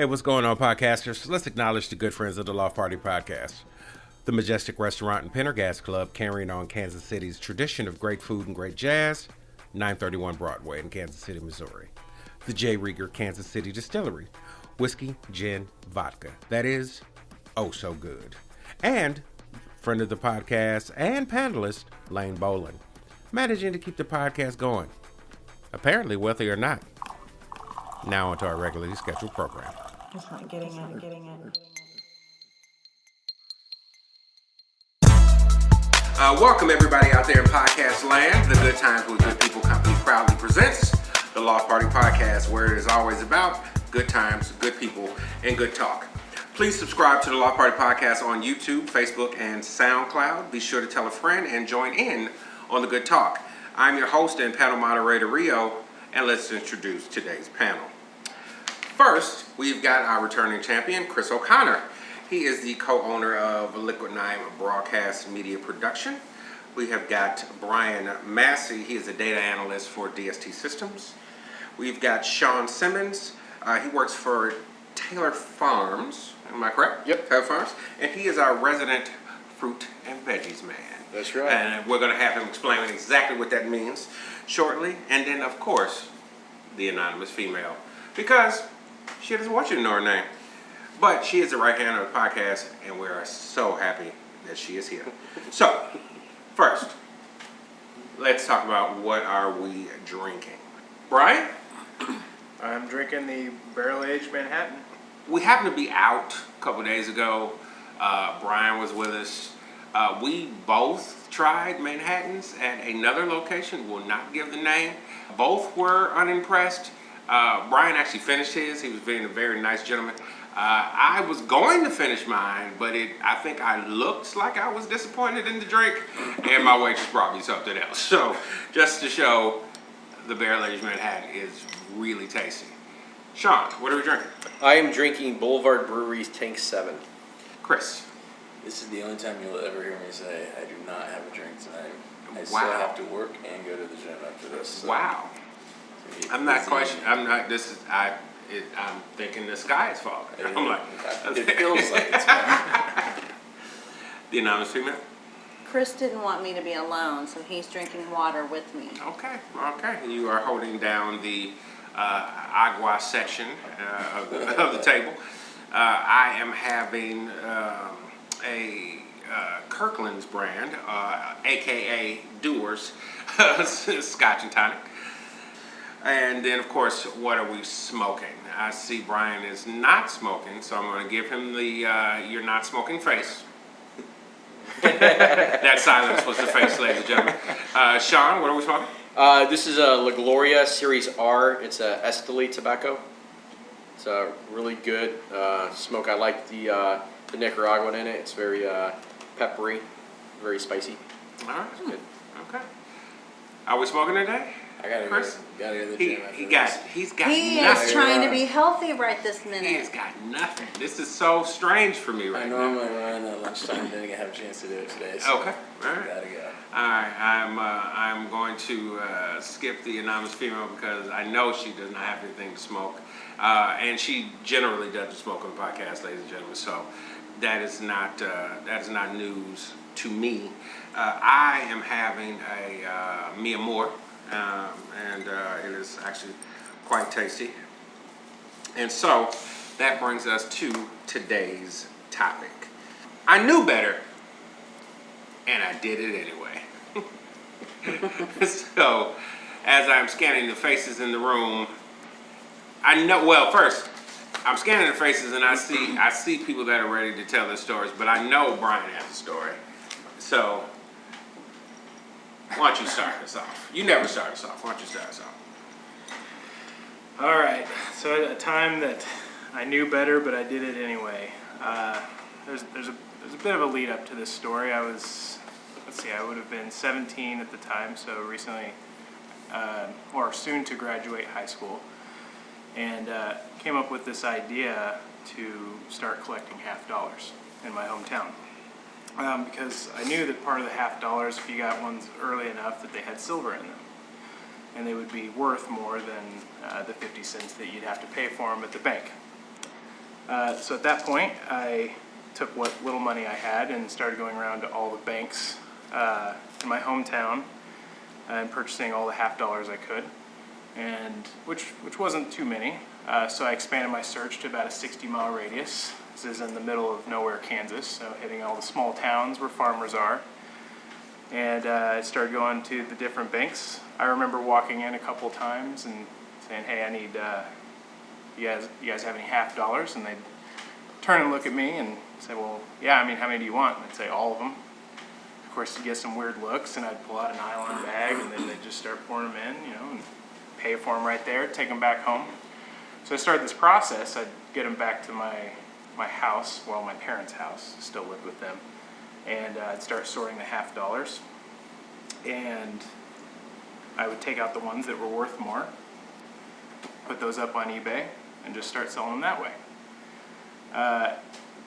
Hey, what's going on, podcasters? Let's acknowledge the good friends of the Loft Party Podcast. The Majestic Restaurant and Pendergast Club, carrying on Kansas City's tradition of great food and great jazz, 931 Broadway in Kansas City, Missouri. The J. Rieger Kansas City Distillery, whiskey, gin, vodka. That is, oh so good. And friend of the podcast and panelist, Lane Boland, managing to keep the podcast going. Apparently wealthy or not. Now onto our regularly scheduled program. It's not getting in. Welcome everybody out there in podcast land. The Good Times with Good People company proudly presents the Loft Party Podcast, where it is always about good times, good people, and good talk. Please subscribe to the Loft Party Podcast on YouTube, Facebook, and SoundCloud. Be sure to tell a friend and join in on the good talk. I'm your host and panel moderator, Rio, and let's introduce today's panel. First, we've got our returning champion, Chris O'Connor. He is the co-owner of Liquid Nine Broadcast Media Production. We have got Brian Massey. He is a data analyst for DST Systems. We've got Sean Simmons. He works for Taylor Farms. Am I correct? Yep. Taylor Farms. And he is our resident fruit and veggies man. That's right. And we're going to have him explain exactly what that means shortly. And then, of course, the anonymous female. Because she doesn't want you to know her name. But she is the right hand of the podcast, and we are so happy that she is here. So, first, let's talk about what are we drinking. Brian? I'm drinking the barrel-aged Manhattan. We happened to be out a couple days ago. Brian was with us. We both tried Manhattans at another location. Will not give the name. Both were unimpressed. Brian actually finished his. He was being a very nice gentleman. I was going to finish mine, but I think I looked like I was disappointed in the drink, and my waitress brought me something else. So, just to show, the barrel-aged Manhattan is really tasty. Sean, what are we drinking? I am drinking Boulevard Brewery's Tank 7. Chris. This is the only time you'll ever hear me say I do not have a drink tonight. I still Wow. have to work and go to the gym after this. So. Wow. I'm not questioning. I'm thinking the sky is falling. I'm like, it feels like it's falling. The anonymous female. Chris didn't want me to be alone, so he's drinking water with me. Okay. You are holding down the agua section of the table. I am having a Kirkland's brand, aka Dewar's Scotch and Tonic. And then, of course, what are we smoking? I see Brian is not smoking, so I'm going to give him the you're not smoking face. That silence was the face, ladies and gentlemen. Sean, what are we smoking? This is a La Gloria Series R. It's a Esteli tobacco. It's a really good smoke. I like the Nicaraguan in it. It's very peppery, very spicy. All right. It's good. Okay. Are we smoking today? I gotta Chris? go to the gym after He this. got He nothing. is trying to be healthy right this He has minute. got nothing. This is so strange for me right I now. normally run at lunchtime, didn't have a chance to do it today. So Okay. All right. gotta go. All right, I'm going to skip the anonymous female because I know she does not have anything to smoke, and she generally doesn't smoke on the podcast, ladies and gentlemen. So that is not news to me. I am having a Mi Amor, and it is actually quite tasty. And so that brings us to today's topic. I knew better. And I did it anyway. So, as I'm scanning the faces in the room, I know. Well, first, I'm scanning the faces and I see people that are ready to tell their stories. But I know Brian has a story. So, why don't you start us off? You never start us off. Why don't you start us off? All right. So at a time that I knew better, but I did it anyway. There's a bit of a lead up to this story. I would have been 17 at the time, so recently, or soon to graduate high school, and came up with this idea to start collecting half dollars in my hometown. Because I knew that part of the half dollars, if you got ones early enough, that they had silver in them. And they would be worth more than the 50 cents that you'd have to pay for them at the bank. So at that point, I took what little money I had and started going around to all the banks in my hometown and purchasing all the half dollars I could, and which wasn't too many. So I expanded my search to about a 60-mile radius. This is in the middle of nowhere, Kansas, so hitting all the small towns where farmers are. And I started going to the different banks. I remember walking in a couple times and saying, "Hey, I need, you guys have any half dollars?" And they'd turn and look at me and say, "Well, yeah, I mean, how many do you want?" And I'd say, "All of them." Of course, you get some weird looks, and I'd pull out a nylon bag, and then they'd just start pouring them in, and pay for them right there, take them back home. So I started this process. I'd get them back to my house, well, my parents' house, still lived with them, and I'd start sorting the half dollars, and I would take out the ones that were worth more, put those up on eBay, and just start selling them that way.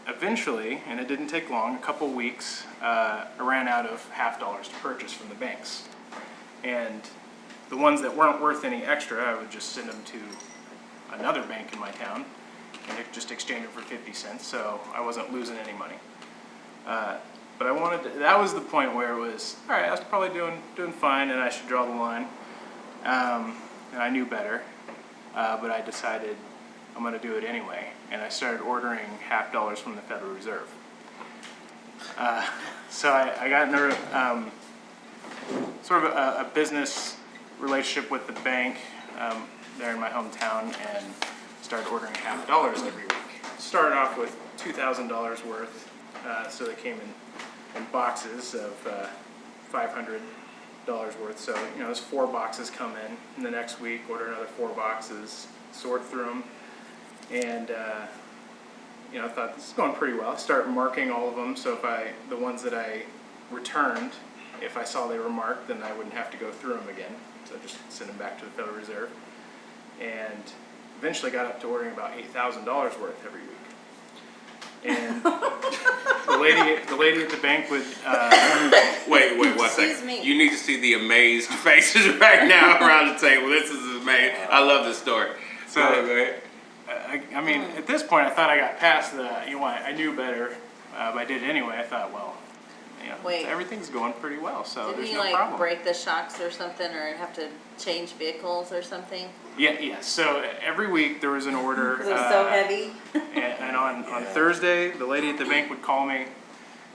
Eventually, and it didn't take long, a couple weeks, I ran out of half dollars to purchase from the banks. And the ones that weren't worth any extra, I would just send them to another bank in my town and just exchange them for 50 cents, so I wasn't losing any money. But that was the point where it was, all right, I was probably doing fine and I should draw the line. And I knew better, but I decided I'm going to do it anyway. And I started ordering half dollars from the Federal Reserve. So I got into sort of a business relationship with the bank there in my hometown and started ordering half dollars every week. Started off with $2,000 worth, so they came in boxes of $500 worth. So, as 4 boxes come in, and the next week order another 4 boxes, sort through them, and I thought this is going pretty well. Start marking all of them, so the ones that I returned, if I saw they were marked, then I wouldn't have to go through them again. So I just send them back to the Federal Reserve, and eventually got up to ordering about $8,000 worth every week. And the lady at the bank would Wait, 1 second. Excuse me. You need to see the amazed faces right now around the table. This is amazing. I love this story. So, Go ahead. I mean, at this point, I thought I got past I knew better, but I did it anyway. I thought, well, Wait. everything's going pretty well, so Did there's you no problem. break the shocks or something, or have to change vehicles or something? Yeah. So every week there was an order. Because it was so heavy. And on Thursday, the lady at the bank would call me,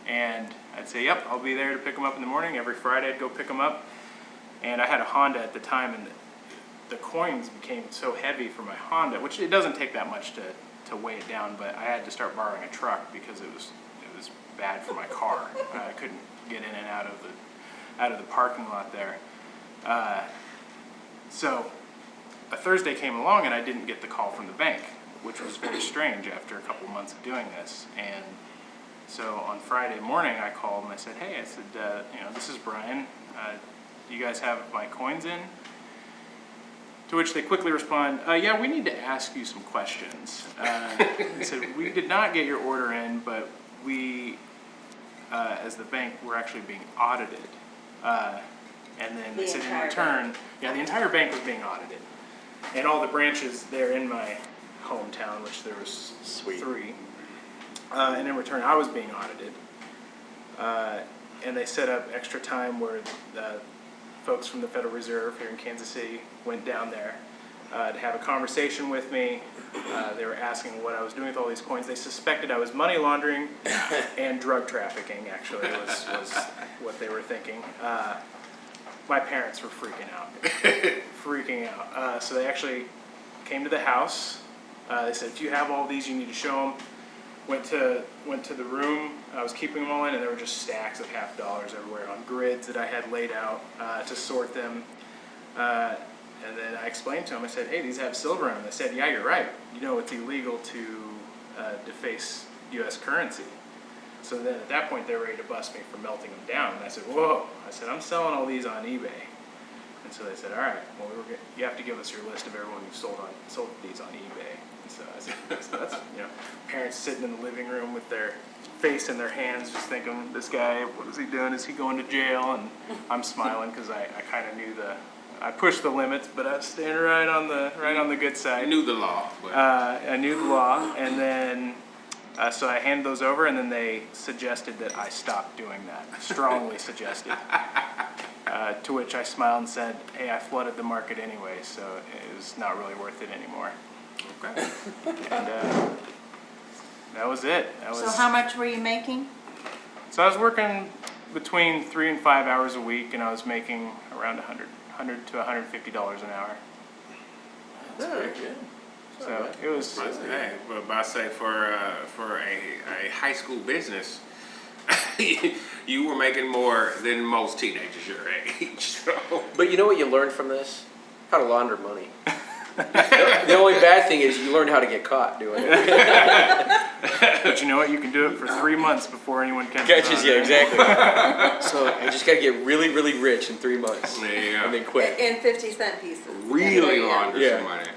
and I'd say, "Yep, I'll be there to pick them up in the morning." Every Friday, I'd go pick them up, and I had a Honda at the time, and the coins became so heavy for my Honda, which it doesn't take that much to weigh it down, but I had to start borrowing a truck because it was bad for my car. I couldn't get in and out of the parking lot there. So a Thursday came along and I didn't get the call from the bank, which was very strange after a couple months of doing this. And so on Friday morning I called and I said, "Hey," I said, "this is Brian. Do you guys have my coins in?" To which they quickly respond, "Yeah, we need to ask you some questions." They said, "We did not get your order in, but we, as the bank, were actually being audited." And then they said in return, the entire bank was being audited. And all the branches there in my hometown, which there was 3. And in return, I was being audited. And they set up extra time where the folks from the Federal Reserve here in Kansas City went down there to have a conversation with me. They were asking what I was doing with all these coins. They suspected I was money laundering and drug trafficking, actually, was what they were thinking. My parents were freaking out. So they actually came to the house. They said, "If you have all these, you need to show them." Went to the room I was keeping them all in, and there were just stacks of half dollars everywhere on grids that I had laid out to sort them. And then I explained to them, I said, "Hey, these have silver in them." They said, "Yeah, you're right. It's illegal to deface U.S. currency." So then at that point, they were ready to bust me for melting them down. And I said, "Whoa." I said, "I'm selling all these on eBay." And so they said, "All right, well, you have to give us your list of everyone you've sold these on eBay." And so I said, that's parents sitting in the living room with their face in their hands, just thinking, "This guy, what is he doing? Is he going to jail?" And I'm smiling because I kind of knew I pushed the limits, but I was staying right on the good I side. knew the law, but I knew the law, and then so I handed those over, and then they suggested that I stop doing that. Strongly suggested. To which I smiled and said, "Hey, I flooded the market anyway, so it was not really worth it anymore." okay. And that was it. So how much were you making? So I was working between 3 and 5 hours a week, and I was making around $100 to $150 an hour. That's pretty good. So it was. Hey, but I say for a high school business, you were making more than most teenagers your age. So. But you know what you learned from this? How to launder money. The only bad thing is you learn how to get caught doing it. But you know what? You can do it for 3 months before anyone catches Catches on, you, right? exactly. So I just got to get really, really rich in 3 months. There you go. And then quit. In 50-cent pieces. Really launder Yeah. some money.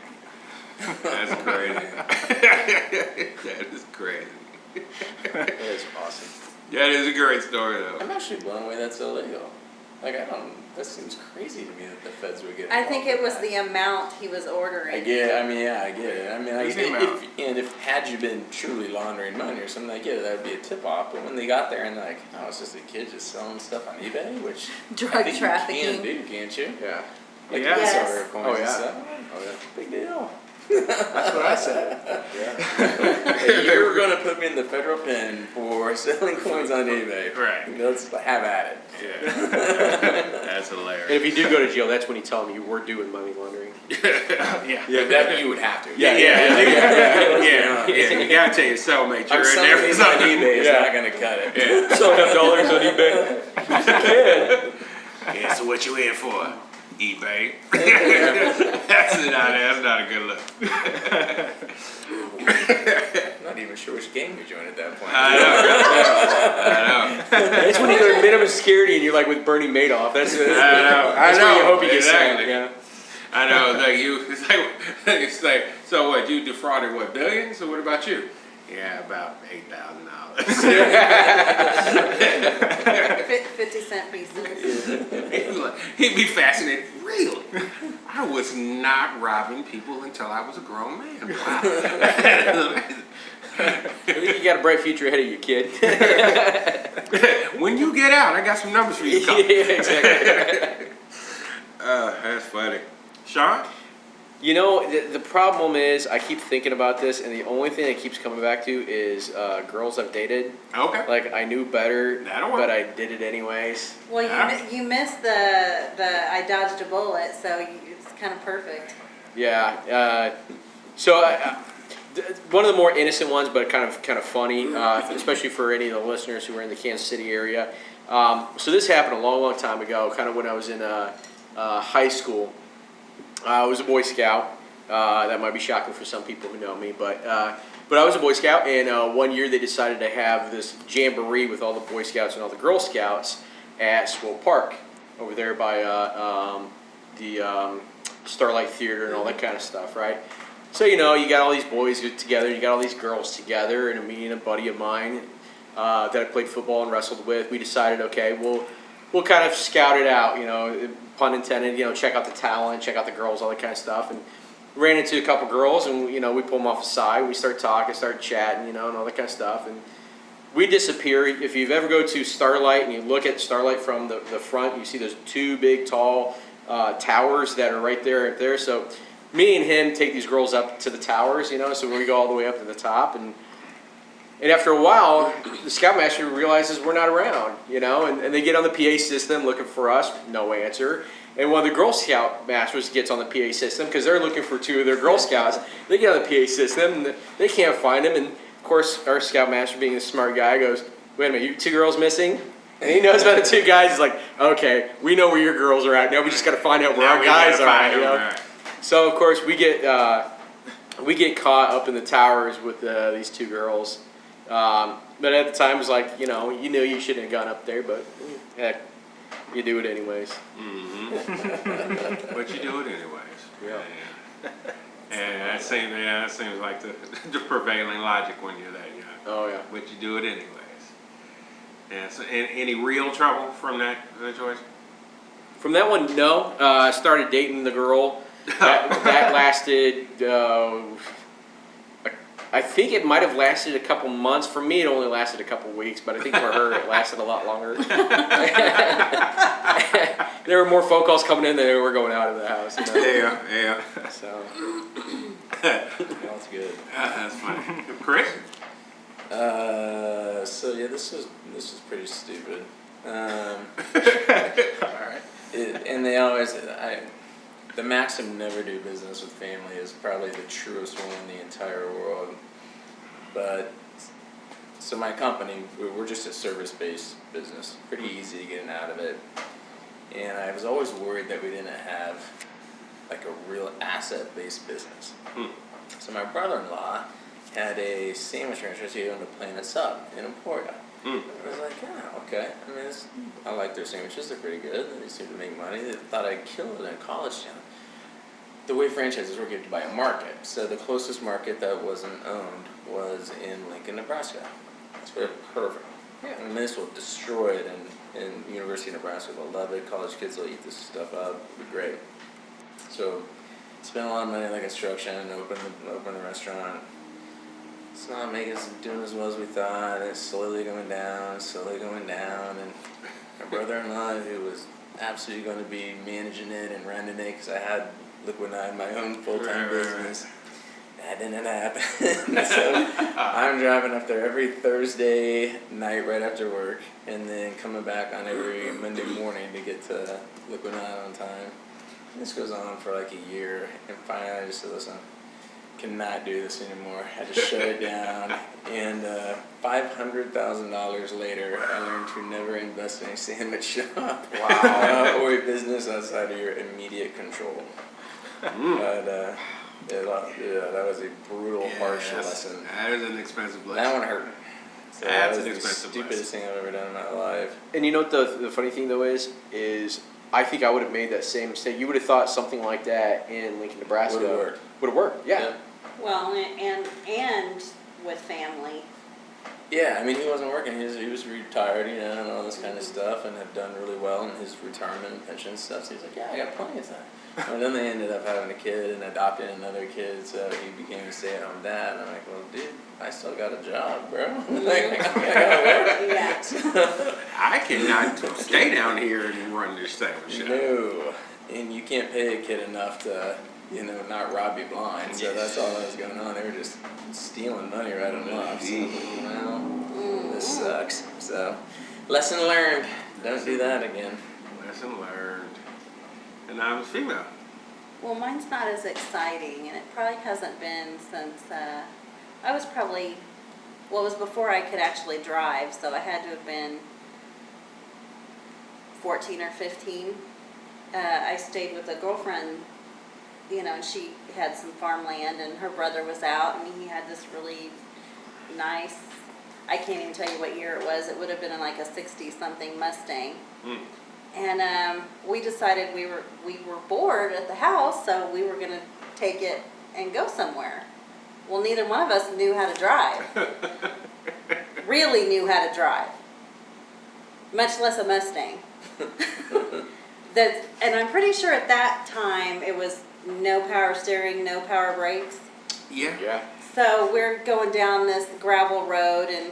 That's crazy. That is crazy. That is awesome. That is a great story, though. I'm actually blown away that's illegal. Like, that seems crazy to me that the feds would get I think it was involved the amount he was ordering. I get it. I mean, yeah, I get it. I mean, Who's the amount? if had you been truly laundering money or something, I get it, that would be a tip-off. But when they got there and they're like, oh, it's just a kid just selling stuff on eBay, which Drug I think trafficking. you can do, can't you? Yeah. Like, Yeah. you Yes. can sell rare coins Oh, and yeah. stuff. Oh, yeah. Big deal. That's what I said. Hey, you're going to put me in the federal pen for selling coins on eBay. Right. Let's have at it. Yeah. That's And hilarious. if you do go to jail, that's when you tell them you were doing money laundering. Yeah. Yeah, that you would have to. Yeah. You gotta tell your cellmate I'm you're in selling there for these on something. eBay is Yeah. not going to cut it. Yeah. Selling up dollars on eBay. Yeah, so what you in for? eBay. That's not a good look. Not even sure which game you're doing at that point. I know. That's when you go to minimum security and you're like with Bernie Madoff. That's I know. That's where you hope you get Exactly. sent. Yeah. I know. It's like, so what? You defrauded what, billions? So what about you? Yeah, about $8,000. 50-cent pieces. He'd be fascinated. Really? I was not robbing people until I was a grown man. Wow. You got a bright future ahead of you, kid. When you get out, I got some numbers for you to call. Yeah, exactly. That's funny. Sean? You know, the problem is I keep thinking about this, and the only thing that keeps coming back to is girls I've dated. Okay. Like, I knew better, That'll work. but I did it anyways. Well, Yeah. you missed the I dodged a bullet, so it's kind of perfect. Yeah. One of the more innocent ones, but kind of funny, especially for any of the listeners who are in the Kansas City area. So this happened a long, long time ago, kind of when I was in high school. I was a Boy Scout. That might be shocking for some people who know me, but I was a Boy Scout, and one year they decided to have this jamboree with all the Boy Scouts and all the Girl Scouts at Swope Park over there by the Starlight Theater and all that kind of stuff, right? So, you know, you got all these boys together, you got all these girls together, and me and a buddy of mine that I played football and wrestled with, we decided, okay, we'll kind of scout it out, you know, pun intended, you know, check out the talent, check out the girls, all that kind of stuff, and ran into a couple girls, and, you know, we pull them off the side, we start talking, start chatting, you know, and all that kind of stuff, and we disappear. If you've ever go to Starlight and you look at Starlight from the front, you see those two big, tall towers that are right there, so me and him take these girls up to the towers, you know, so we go all the way up to the top, and after a while, the Scoutmaster realizes we're not around, you know, and they get on the PA system looking for us, no answer. And one of the Girl Scout Masters gets on the PA system because they're looking for two of their Girl Scouts. They get on the PA system, and they can't find them, and of course, our Scoutmaster, being a smart guy, goes, wait a minute, you 2 girls missing? And he knows about the 2 guys. He's like, okay, we know where your girls are at. Now we just got to find out where Now our we guys gotta are find at, you them, know? right. So, of course, we get caught up in the towers with these 2 girls. But at the time, it was like, you know you shouldn't have gone up there, but heck, you do it anyways. Mm-hmm. But you do it anyways. Yeah. And that seems like the prevailing logic when you're that young. Oh, yeah. But you do it anyways. Yeah. So, any real trouble from that choice? From that one, no. I started dating the girl. That lasted. I think it might have lasted a couple months. For me, it only lasted a couple weeks, but I think for her, it lasted a lot longer. There were more phone calls coming in than there were going out of the house. You know? Yeah. So. That's good. That's funny. Chris? So yeah, this was pretty stupid. All right. And they always, the maxim never do business with family is probably the truest one in the entire world. But, so my company, we're just a service-based business. Pretty easy to get in out of it. And I was always worried that we didn't have like a real asset-based business. So my brother-in-law had a sandwich franchise. He owned a Planet Sub in Emporia. I was like, yeah, okay. I mean, I like their sandwiches. They're pretty good. They seem to make money. They thought I'd kill it in college town. The way franchises work, you have to buy a market. So the closest market that wasn't owned was in Lincoln, Nebraska. That's perfect. Yeah. I mean, this will destroy it in University of Nebraska. They'll love it. College kids will eat this stuff up. It'll be great. So spent a lot of money on the construction, open the restaurant. It's not doing as well as we thought. It's slowly going down. And my brother-in-law, who was absolutely going to be managing it and running it, because I had Liquid Night, my own full-time business. That didn't happen. So I'm driving up there every Thursday night right after work, and then coming back on every Monday morning to get to Liquid Night on time. And this goes on for like a year, and finally I just said, listen, cannot do this anymore. I just shut it down, and $500,000 later, I learned to never invest in a sandwich shop or a business outside of your immediate control. But that was a brutal, harsh lesson. That is an expensive lesson. That one hurt. So That's that an was expensive the stupidest thing I've ever done in my life. And you know what the funny thing though is I think I would have made that same mistake. You would have thought something like that in Lincoln, Nebraska would have worked. Yeah. Well, and with family. Yeah, I mean, he wasn't working. He was retired, and all this kind of stuff, and had done really well in his retirement and pension stuff. So he's like, yeah, I got plenty of time. And then they ended up having a kid and adopting another kid, so he became a stay-at-home dad. And I'm like, well, dude, I still got a job, bro. Like, I gotta work. Yeah. I cannot stay down here and run this sandwich shop. No, and you can't pay a kid enough to, not rob you blind. So that's all that was going on. They were just stealing money right and left. So, this sucks. So, lesson learned. Don't do that again. Lesson learned. And I was female. Well, mine's not as exciting, and it probably hasn't been since I was probably, it was before I could actually drive, so I had to have been 14 or 15. I stayed with a girlfriend, and she had some farmland, and her brother was out, and he had this really nice, I can't even tell you what year it was. It would have been like a 60-something Mustang. And we decided we were bored at the house, so we were going to take it and go somewhere. Well, neither one of us knew how to drive. Really knew how to drive. Much less a Mustang. And I'm pretty sure at that time it was no power steering, no power brakes. Yeah. So we're going down this gravel road and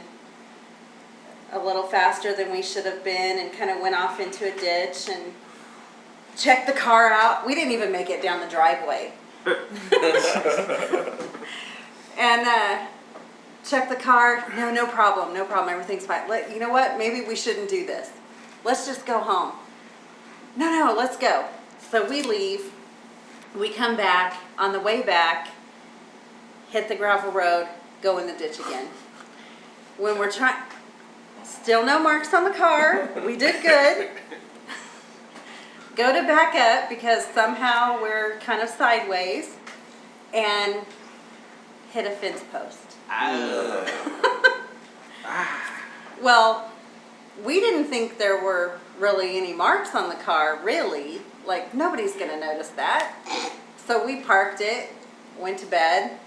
a little faster than we should have been, and kind of went off into a ditch and checked the car out. We didn't even make it down the driveway. And checked the car. No problem. Everything's fine. You know what? Maybe we shouldn't do this. Let's just go home. No, let's go. So we leave. We come back. On the way back, hit the gravel road, go in the ditch again. When we're trying... Still no marks on the car. We did good. Go to back up because somehow we're kind of sideways and hit a fence post. Well, we didn't think there were really any marks on the car, really. Like, nobody's going to notice that. So we parked it, went to bed.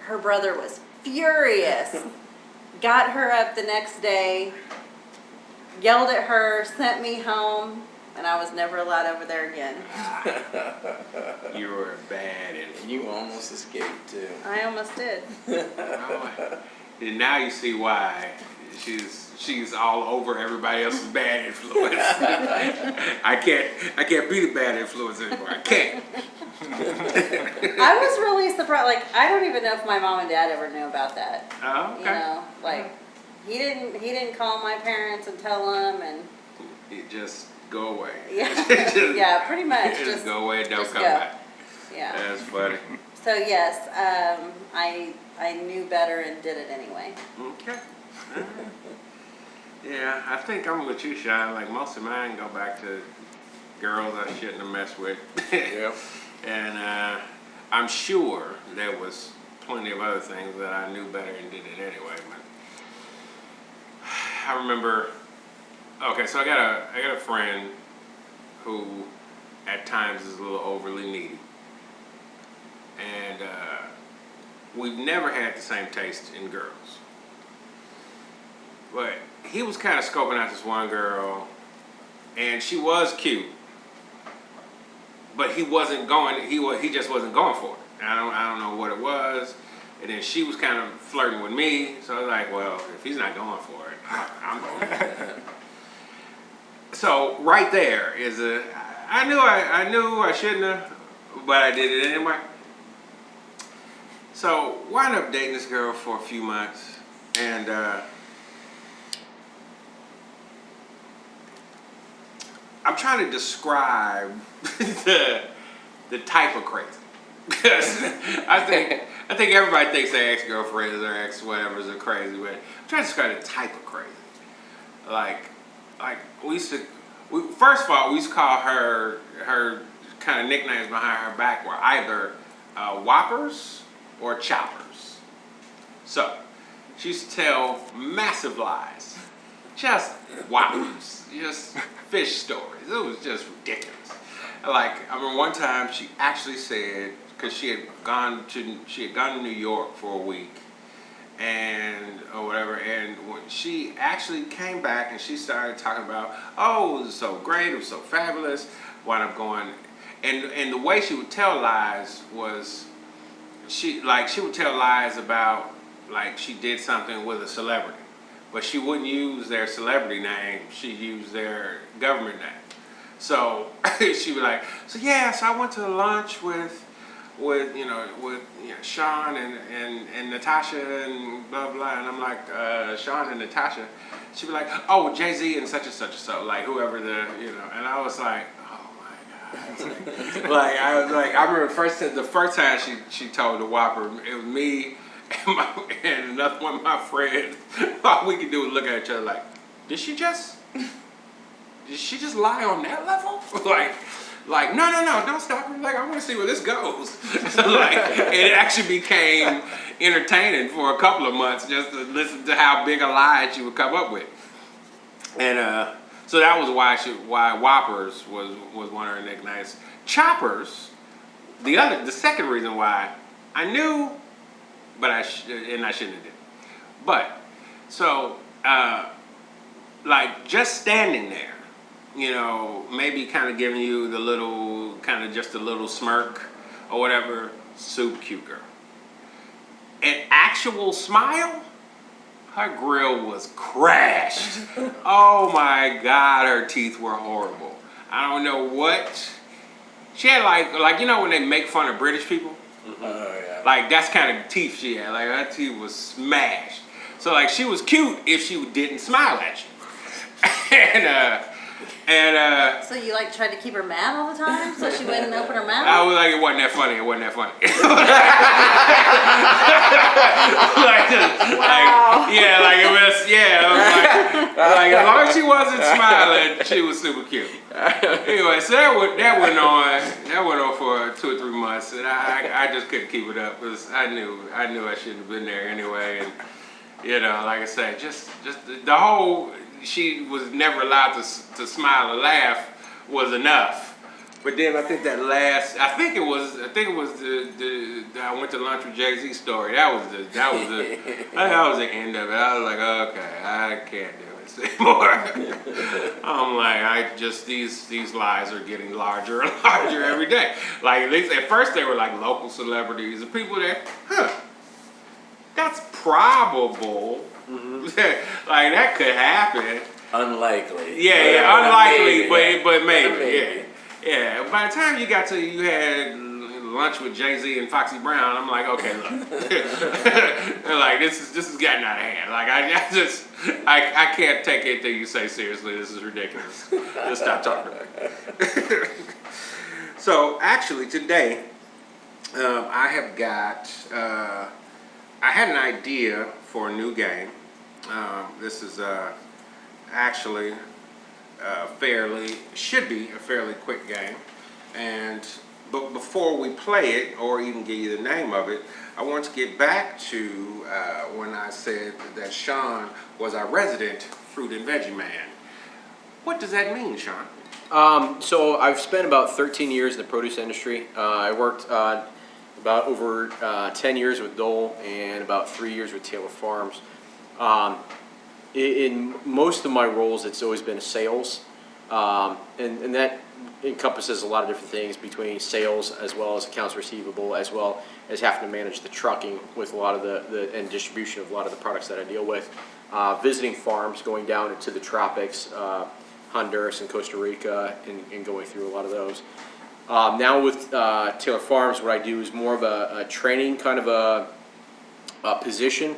Her brother was furious. Got her up the next day, yelled at her, sent me home, and I was never allowed over there again. You were bad influence. And you almost escaped too. I almost did. And now you see why she's all over everybody else's bad influence. I can't be the bad influence anymore. I can't. I was really surprised. Like, I don't even know if my mom and dad ever knew about that. Oh, okay. You know, like he didn't call my parents and tell them, and You just go away. yeah, Just- yeah, pretty much. Just go away and don't just come go. back. Yeah. That's funny. So yes, I knew better and did it anyway. Okay. Yeah, I think I'm with you, Sean. Like, most of mine go back to girls I shouldn't have messed with. Yep. And I'm sure there was plenty of other things that I knew better and did it anyway. But I remember. Okay, so I got a friend who, at times, is a little overly needy, and we've never had the same taste in girls. But he was kind of scoping out this one girl, and she was cute, but he wasn't going. He just wasn't going for it. I don't know what it was. And then she was kind of flirting with me, so I was like, well, if he's not going for it, I'm going for it. So right there is I knew I shouldn't have, but I did it anyway. So wound up dating this girl for a few months, and I'm trying to describe the type of crazy, because I think everybody thinks their ex-girlfriends or ex-whatevers are crazy, but I'm trying to describe the type of crazy. Like first of all, we used to call her kind of nicknames behind her back were either whoppers or choppers. So she used to tell massive lies, just whoppers, just fish stories. It was just ridiculous. Like, I remember one time she actually said, because she had gone to New York for a week, or whatever, and when she actually came back and she started talking about, oh, it was so great, it was so fabulous, wound up going, and the way she would tell lies was, she would tell lies about, like, she did something with a celebrity, but she wouldn't use their celebrity name, she'd use their government name. So she'd be like, so I went to lunch with Sean and Natasha and blah blah, and I'm like, Sean and Natasha. She'd be like, oh, Jay-Z and such and so, like whoever and I was like, oh my God. I remember the first time she told the Whopper, it was me and another one of my friends. All we could do was look at each other like, did she just lie on that level? Like, no, don't stop her. Like, I want to see where this goes. So, like, it actually became entertaining for a couple of months just to listen to how big a lie she would come up with. And so that was why Whoppers was one of her nicknames. Choppers, the second reason why I knew, but I shouldn't have did. But so like just standing there, maybe kind of giving you the little, kind of just a little smirk or whatever, super cute girl. An actual smile, her grill was crashed. Oh my God, her teeth were horrible. I don't know what. She had like when they make fun of British people? Oh, yeah. Like, that's kind of teeth she had. Like, her teeth was smashed. So, like, she was cute if she didn't smile at you. And So you like tried to keep her mad all the time, so she wouldn't open her mouth? I was like, it wasn't that funny. Wow. Like, as long as she wasn't smiling, she was super cute. Anyway, so that went on for 2 or 3 months, and I just couldn't keep it up because I knew I shouldn't have been there anyway, and like I said, just the whole, she was never allowed to smile or laugh was enough. But then I think that last, I think it was the I went to lunch with Jay-Z story. That was the end of it. I was like, okay, I can't do it. this anymore. I'm like, these lies are getting larger and larger every day. Like at least at first they were like local celebrities and people that, that's probable. Like that could happen. Unlikely. Yeah, unlikely, maybe. but maybe. Maybe. Yeah. By the time you got to you had lunch with Jay-Z and Foxy Brown, I'm like, okay, look. Like this has gotten out of hand. Like I can't take anything you say seriously. This is ridiculous. Just stop talking about it. So actually today, I have got I had an idea for a new game. This is actually should be a fairly quick game. But before we play it, or even give you the name of it, I want to get back to when I said that Sean was our resident fruit and veggie man. What does that mean, Sean? So I've spent about 13 years in the produce industry. I worked about over 10 years with Dole and about 3 years with Taylor Farms. In most of my roles, it's always been sales, and that encompasses a lot of different things between sales as well as accounts receivable, as well as having to manage the trucking with a lot of the and distribution of a lot of the products that I deal with. Visiting farms, going down into the tropics, Honduras and Costa Rica, and going through a lot of those. Now with Taylor Farms, what I do is more of a training kind of a position.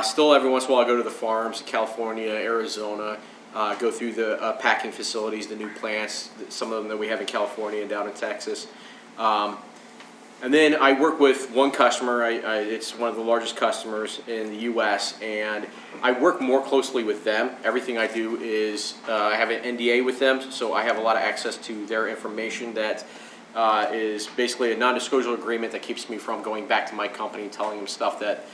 Still, every once in a while, I go to the farms, California, Arizona, go through the packing facilities, the new plants, some of them that we have in California and down in Texas. And then I work with one customer. It's one of the largest customers in the U.S., and I work more closely with them. Everything I do is I have an NDA with them, so I have a lot of access to their information that is basically a non-disclosure agreement that keeps me from going back to my company and telling them stuff that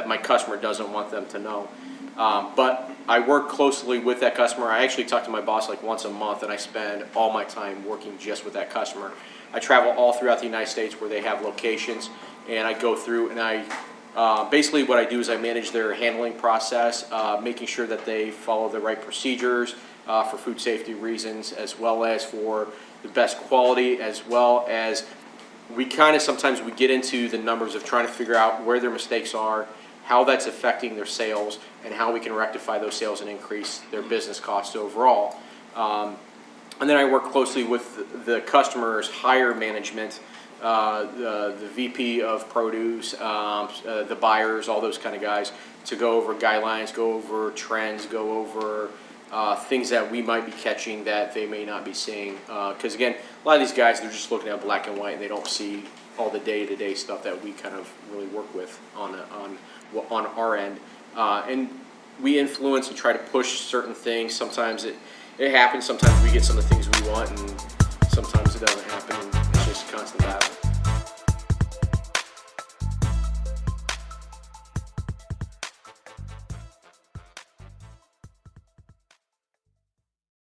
my customer doesn't want them to know. But I work closely with that customer. I actually talk to my boss like once a month, and I spend all my time working just with that customer. I travel all throughout the United States where they have locations, and I go through and I basically what I do is I manage their handling process, making sure that they follow the right procedures for food safety reasons, as well as for the best quality, as well as sometimes we get into the numbers of trying to figure out where their mistakes are, how that's affecting their sales, and how we can rectify those sales and increase their business costs overall. And then I work closely with the customer's higher management, the VP of produce, the buyers, all those kind of guys, to go over guidelines, go over trends, go over things that we might be catching that they may not be seeing. Because again, a lot of these guys, they're just looking at black and white, and they don't see all the day-to-day stuff that we kind of really work with on our end. And we influence and try to push certain things. Sometimes it happens. Sometimes we get some of the things we want, and sometimes it doesn't happen.